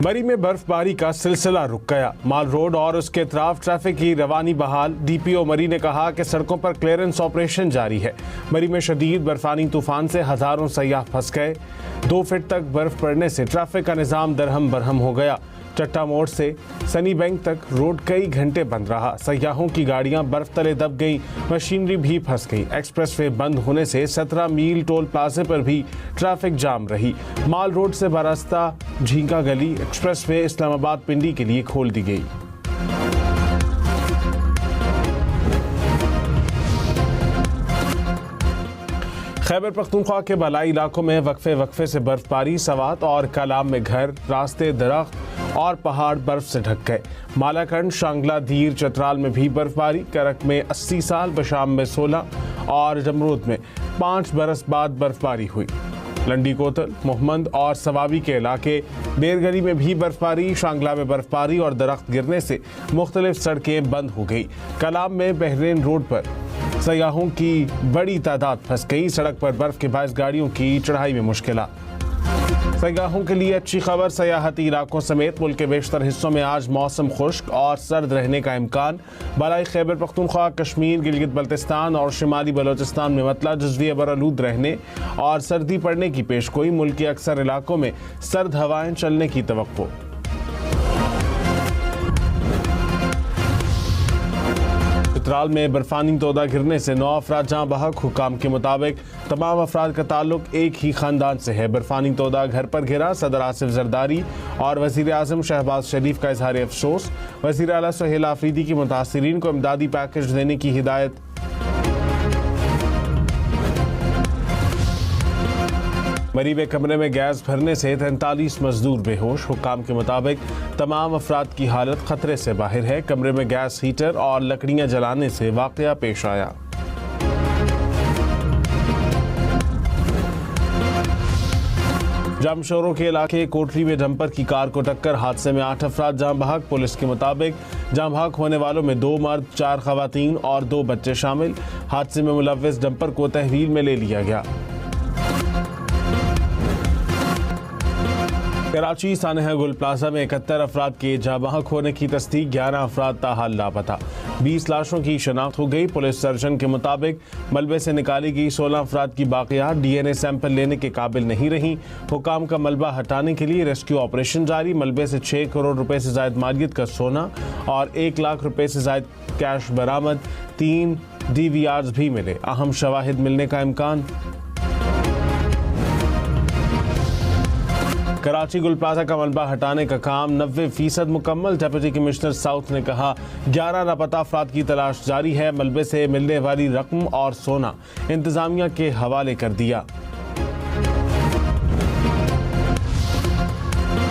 मरी में बर्फबारी का सिलसिला रुक गया। माल रोड और उसके अतराफ ट्रैफिक की रवानी बहाल। डीपीओ मरी ने कहा कि सड़कों पर क्लियरेंस ऑपरेशन जारी है। मरी में शदीद बर्फानी तूफान से हजारों सयाह फंस गए। 2 फीट तक बर्फ पड़ने से ट्रैफिक का निजाम दरहम बरहम हो गया। चट्टा मोड़ से सनी बैंक तक रोड कई घंटे बंद रहा। सयाहों की गाड़ियां बर्फ तले दब गई, मशीनरी भी फंस गई। एक्सप्रेसवे बंद होने से 17 मील टोल प्लाजे पर भी ट्रैफिक जाम रही। माल रोड से बरास्ता झींका गली एक्सप्रेसवे इस्लामाबाद पिंडी के लिए खोल दी गई। खैबर पख्तूनख्वा के बलाई इलाकों में वक्फे से बर्फबारी। सवात और कलाम में घर, रास्ते, दरख्त और पहाड़ बर्फ से ढक गए। मालाकंड, शांगला, धीर, चतराल में भी बर्फबारी। करक में 80 साल, बशाम में 16 और जमरूद में 5 बरस बाद बर्फबारी हुई। लंडी कोतल, मोहम्मद और सवाबी के इलाके बेरगली में भी बर्फबारी। शांगला में बर्फबारी और दरख्त गिरने से मुख्तलिफ सड़कें बंद हो गई। कलाम में बहरीन रोड पर सयाहों की बड़ी तादाद फंस गई। सड़क पर बर्फ के बायस गाड़ियों की चढ़ाई में मुश्किलात। सयाहों के लिए अच्छी खबर। सयाहती इलाकों समेत मुल्क के बेशतर हिस्सों में आज मौसम खुश्क और सर्द रहने का इम्कान। बलाई खैबर पख्तूनख्वा, कश्मीर, गिलगित बल्तिस्तान और शिमाली बलोचिस्तान में मतला जज़वी बरालूद रहने और सर्दी पड़ने की पेशगोई। मुल्क के अक्सर इलाकों में सर्द हवाएं चलने की तवक्को। चित्राल में बर्फानी तोदा गिरने से 9 अफराद जहाँ बहक। हुकाम के मुताबिक तमाम अफराद का ताल्लुक एक ही खानदान से है। बर्फानी तोदा घर पर गिरा। सदर आसिफ जरदारी और वज़ीर आज़म शहबाज शरीफ का इजहार अफसोस। वज़ीर आला सुहेल आफरीदी की मुतासिरीन को इमदादी पैकेज देने की हिदायत। मरी में कमरे में गैस भरने से 43 मजदूर बेहोश। हुकाम के मुताबिक तमाम अफराद की हालत खतरे से बाहर है। कमरे में गैस हीटर और लकड़ियां जलाने से वाकया पेश आया। जामशोरों के इलाके कोटली में डंपर की कार को टक्कर। हादसे में 8 अफराद जाँ बहक। पुलिस के मुताबिक जाँ बहक होने वालों में 2 मर्द, 4 खवातीन और 2 बच्चे शामिल। हादसे में मुलव्विस डंपर को तहवील में ले लिया गया। कराची सानहा गुल प्लाजा में 71 अफराद के जाँ बहक होने की तस्दीक। 11 अफराद ताहाल लापता। 20 लाशों की शनाख्त हो गई। पुलिस सर्जन के मुताबिक मलबे से निकाली गई 16 अफराद की बाकियात डीएनए सैंपल लेने के काबिल नहीं रही। हुकाम का मलबा हटाने के लिए रेस्क्यू ऑपरेशन जारी। मलबे से 6 करोड़ रुपए से जायद मालियत का सोना और 1 लाख रुपए से जायद कैश बरामद। 3 DVRs भी मिले। अहम शवाहिद मिलने का इम्कान। कराची गुल प्लाजा का मलबा हटाने का काम 90% मुकम्मल। डिप्टी कमिश्नर साउथ ने कहा 11 लापता अफराद की तलाश जारी है। मलबे से मिलने वाली रकम और सोना इंतजामिया के हवाले कर दिया।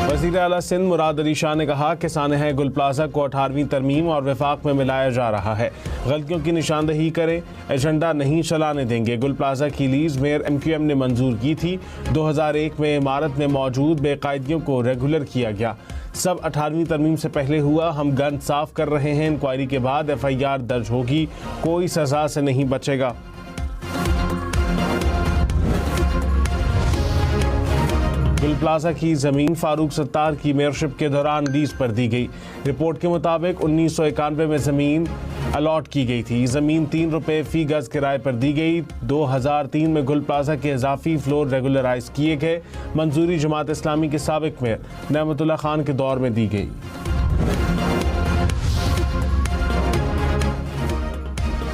वज़ीर आला सिंध मुराद अली शाह ने कहा कि सानहा गुल प्लाजा को 18वीं तरमीम और विफाक में मिलाया जा रहा है। गलतियों की निशानदही करें, एजेंडा नहीं चलाने देंगे। गुल प्लाजा की लीज मेयर MQM ने मंजूर की थी। 2001 में इमारत में मौजूद बेकायदियों को रेगुलर किया गया। सब 18वीं तरमीम से पहले हुआ। हम गन साफ कर रहे हैं। इंक्वायरी के बाद FIR दर्ज होगी। कोई सजा से नहीं बचेगा। गुल प्लाजा की जमीन फारूक सत्तार की मेयरशिप के दौरान लीज पर दी गई। रिपोर्ट के मुताबिक 1991 में जमीन अलॉट की गई थी। जमीन 3 रुपए फी गज किराए पर दी गई। 2003 में गुल प्लाजा के इजाफी फ्लोर रेगुलराइज किए गए। मंजूरी जमात इस्लामी के साबिक मेयर नेमतुल्लाह खान के दौर में दी गई।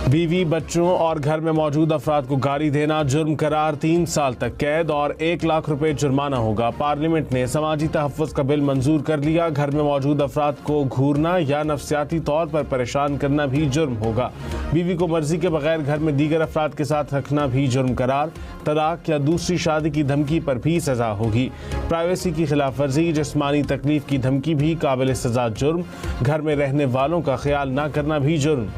बीवी, बच्चों और घर में मौजूद अफराद को गाली देना जुर्म करार। 3 साल तक कैद और 1 लाख रुपए जुर्माना होगा। पार्लियामेंट ने समाजी तहफ़्फ़ुज़ का बिल मंजूर कर लिया। घर में मौजूद अफराद को घूरना या नफ्सियाती तौर पर परेशान करना भी जुर्म होगा। बीवी को मर्जी के बगैर घर में दीगर अफराद के साथ रखना भी जुर्म करार। तलाक या दूसरी शादी की धमकी पर भी सजा होगी। प्राइवेसी की खिलाफ वर्जी, जिस्मानी तकलीफ की धमकी भी काबिल सजा जुर्म। घर में रहने वालों का ख्याल न करना भी जुर्म।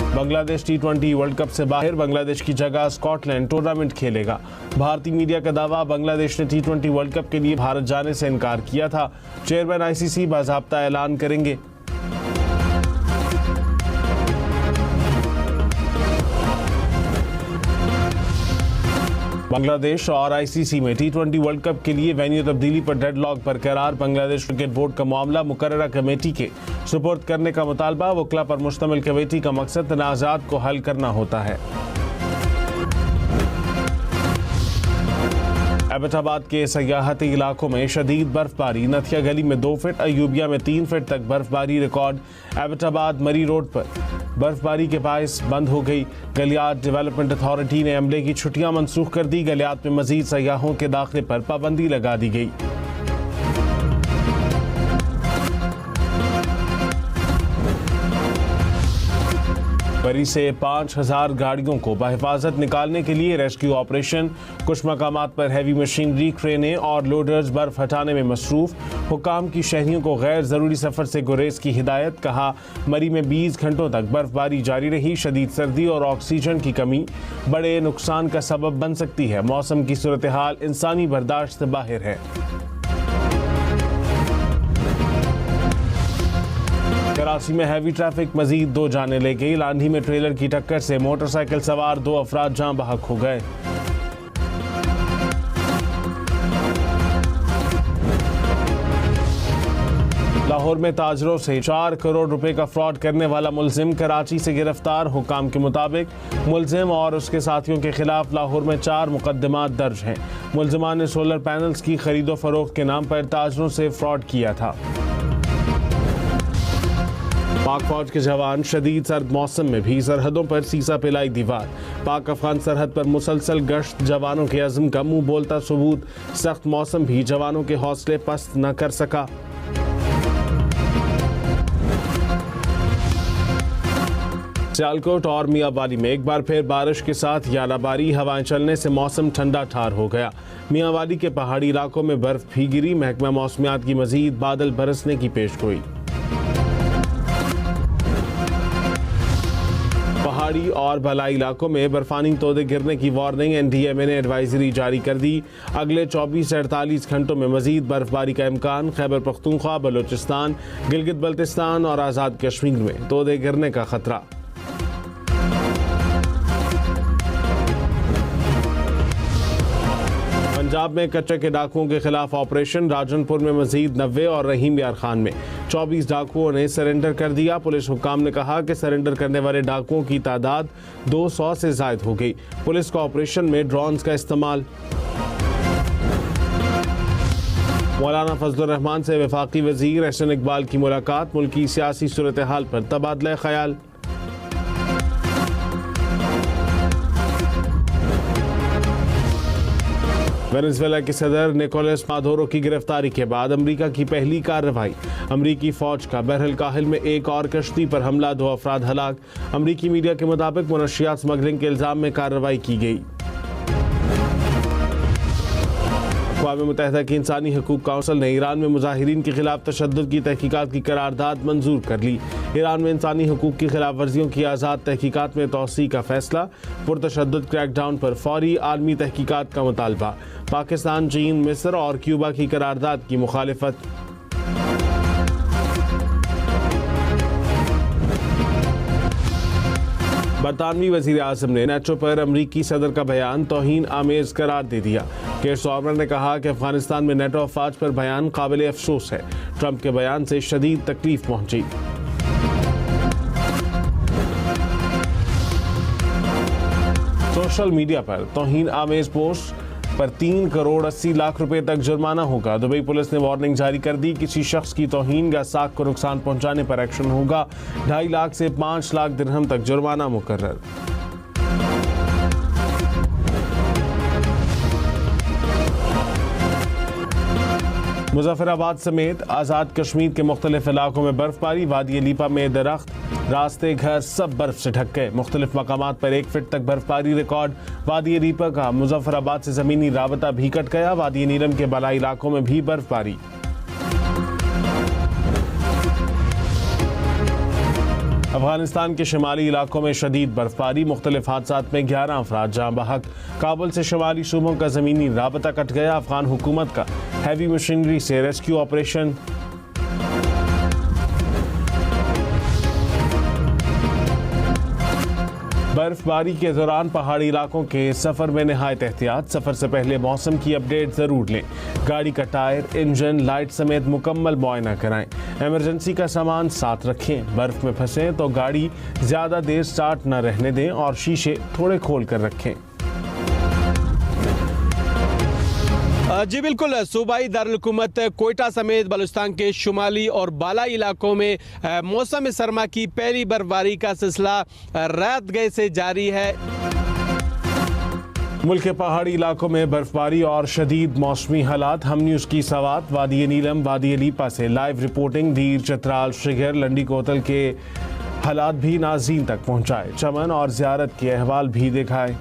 बांग्लादेश T20 वर्ल्ड कप से बाहर। बांग्लादेश की जगह स्कॉटलैंड टूर्नामेंट खेलेगा। भारतीय मीडिया का दावा, बांग्लादेश ने T20 वर्ल्ड कप के लिए भारत जाने से इनकार किया था। चेयरमैन ICC बाज़ाब्ता ऐलान करेंगे। बांग्लादेश और आईसीसी में T20 वर्ल्ड कप के लिए वेन्यू तब्दीली पर डेडलॉक बरकरार। बांग्लादेश क्रिकेट बोर्ड का मामला मुकर्ररा कमेटी के सुपुर्द करने का मुतालबा। वकला पर मुश्तमिल कमेटी का मकसद तनाज़ात को हल करना होता है। एबटाबाद के सयाहती इलाकों में शदीद बर्फबारी। नथिया गली में 2 फीट, अयूबिया में 3 फीट तक बर्फबारी रिकॉर्ड। एबटाबाद मरी रोड पर बर्फबारी के बायस बंद हो गई। गलियात डेवलपमेंट अथॉरिटी ने अमले की छुट्टियां मनसूख कर दी। गलियात में मजीद सयाहों के दाखिले पर पाबंदी लगा दी गई। बरी से 5000 गाड़ियों को बहिफाजत निकालने के लिए रेस्क्यू ऑपरेशन। कुछ मकामात पर हैवी मशीनरी, क्रेनें और लोडर्स बर्फ हटाने में मसरूफ। हुकाम की शहरियों को गैर ज़रूरी सफ़र से गुरेज की हिदायत। कहा, मरी में 20 घंटों तक बर्फबारी जारी रही। शदीद सर्दी और ऑक्सीजन की कमी बड़े नुकसान का सबब बन सकती है। मौसम की सूरत हाल इंसानी बर्दाश्त से बाहर है। कराची में हैवी ट्रैफिक मजीद 2 जाने ले गई। लांधी में ट्रेलर की टक्कर से मोटरसाइकिल सवार 2 अफराद जान बहक हो गए। लाहौर में ताजरों से 4 करोड़ रुपए का फ्रॉड करने वाला मुलजिम कराची से गिरफ्तार। हुकाम के मुताबिक मुलजिम और उसके साथियों के खिलाफ लाहौर में 4 मुकदमात दर्ज हैं। मुलजिमान ने सोलर पैनल्स की खरीदो फरोख्त के नाम पर ताजरों से फ्रॉड किया था। पाक फौज के जवान शदीद सर्द मौसम में भी सरहदों पर सीसा पिलाई दीवार। पाक अफगान सरहद पर मुसलसल गश्त जवानों के अज़्म का मुंह बोलता सबूत। सख्त मौसम भी जवानों के हौसले पस्त न कर सका। सियालकोट और मियांवाली में एक बार फिर बारिश के साथ यालाबारी। हवाएं चलने से मौसम ठंडा ठार हो गया। मियांवाली के पहाड़ी इलाकों में बर्फ भी गिरी। महकमा मौसमियात की मजीद बादल बरसने की पेशगोई। पहाड़ी और भलाई इलाकों में बर्फानी तोदे गिरने की वार्निंग। NDMA ने एडवाइजरी जारी कर दी। अगले 24 से 48 घंटों में मजीद बर्फबारी का इम्कान। खैबर पख्तूनख्वा, बलूचिस्तान, गिलगित बल्तिस्तान और आज़ाद कश्मीर में तोदे गिरने का खतरा। पंजाब में कच्चे के डाकुओं के खिलाफ ऑपरेशन। राजनपुर में मजीद 90 और रहीम यार खान में 24 डाकुओं ने सरेंडर कर दिया। पुलिस हुकाम ने कहा कि सरेंडर करने वाले डाकुओं की तादाद 200 से ज़ायद हो गई। पुलिस का ऑपरेशन में ड्रोन्स का इस्तेमाल। मौलाना फजलुर रहमान से वफाकी वजीर एहसन इकबाल की मुलाकात। मुल्की सियासी सूरत हाल पर तबादला ख्याल। वेनेजुएला के सदर निकोलस मादुरो की गिरफ्तारी के बाद अमेरिका की पहली कार्रवाई। अमेरिकी फौज का बहरल काहिल में एक और कश्ती पर हमला, 2 अफराद हलाक। अमेरिकी मीडिया के मुताबिक मुनशियात स्मगलिंग के इल्जाम में कार्रवाई की गई। अक़वाम मुत्तहिदा की इंसानी हकूक़ काउंसिल ने ईरान में मुजाहिरीन के खिलाफ तशद्दुद की तहकीकात की करारदाद मंजूर कर ली। ईरान में इंसानी हकूक़ की खिलाफ वर्जियों की आज़ाद तहकीकात में तोसी का फैसला। पुरतशद्दुद क्रैकडाउन पर फौरी आलमी तहकीकात का मुतालबा। पाकिस्तान, चीन, मिस्र और क्यूबा की करारदाद की मुखालिफत। बरतानवी वज़ीर आज़म ने नेटो पर अमरीकी सदर का बयान तौहीन आमेज़ करार दे दिया। केयर स्टारमर ने कहा कि अफगानिस्तान में नेटो अफवाज पर बयान काबिल अफसोस है। ट्रंप के बयान से शदीद तकलीफ पहुंची। सोशल मीडिया पर तौहीन आमेज़ पोस्ट पर 3 करोड़ 80 लाख रुपए तक जुर्माना होगा। दुबई पुलिस ने वार्निंग जारी कर दी। किसी शख्स की तौहीन या साख को नुकसान पहुंचाने पर एक्शन होगा। 2.5 लाख से 5 लाख दिरहम तक जुर्माना मुकर्रर। मुजफ्फराबाद समेत आज़ाद कश्मीर के मुख्तलिफ इलाकों में बर्फबारी। वादी लीपा में दरख्त, रास्ते, घर सब बर्फ से ढक गए। मुख्तलिफ मकामात पर 1 फीट तक बर्फबारी रिकॉर्ड। वादी लीपा का मुजफ्फराबाद से ज़मीनी राबता भी कट गया। वादी नीलम के बालाई इलाकों में भी बर्फबारी। अफगानिस्तान के शुमाली इलाकों में शदीद बर्फबारी। मुख्तलिफ हादसात में 11 अफराद जाँ बहक। काबुल से शुमाली सूबों का ज़मीनी राबता कट गया। अफगान हुकूमत का हैवी मशीनरी से रेस्क्यू ऑपरेशन। बर्फबारी के दौरान पहाड़ी इलाकों के सफर में निहायत एहतियात। सफर से पहले मौसम की अपडेट जरूर लें। गाड़ी का टायर, इंजन, लाइट समेत मुकम्मल मुआयना कराएं। इमरजेंसी का सामान साथ रखें। बर्फ में फंसे तो गाड़ी ज्यादा देर स्टार्ट न रहने दें और शीशे थोड़े खोल कर रखें। जी बिल्कुल, सूबाई दारुल-हुकूमत कोयटा समेत बलूचिस्तान के शुमाली और बालाई इलाकों में मौसम सरमा की पहली बर्फबारी का सिलसिला रात गए से जारी है। मुल्क के पहाड़ी इलाकों में बर्फबारी और शदीद मौसमी हालात। हम न्यूज़ की सवात वादी नीलम, वादी लीपा से लाइव रिपोर्टिंग। दीर, चतराल, शिगर, लंडी कोतल के हालात भी नाज़रीन तक पहुँचाए। चमन और ज़ियारत के अहवाल भी दिखाए।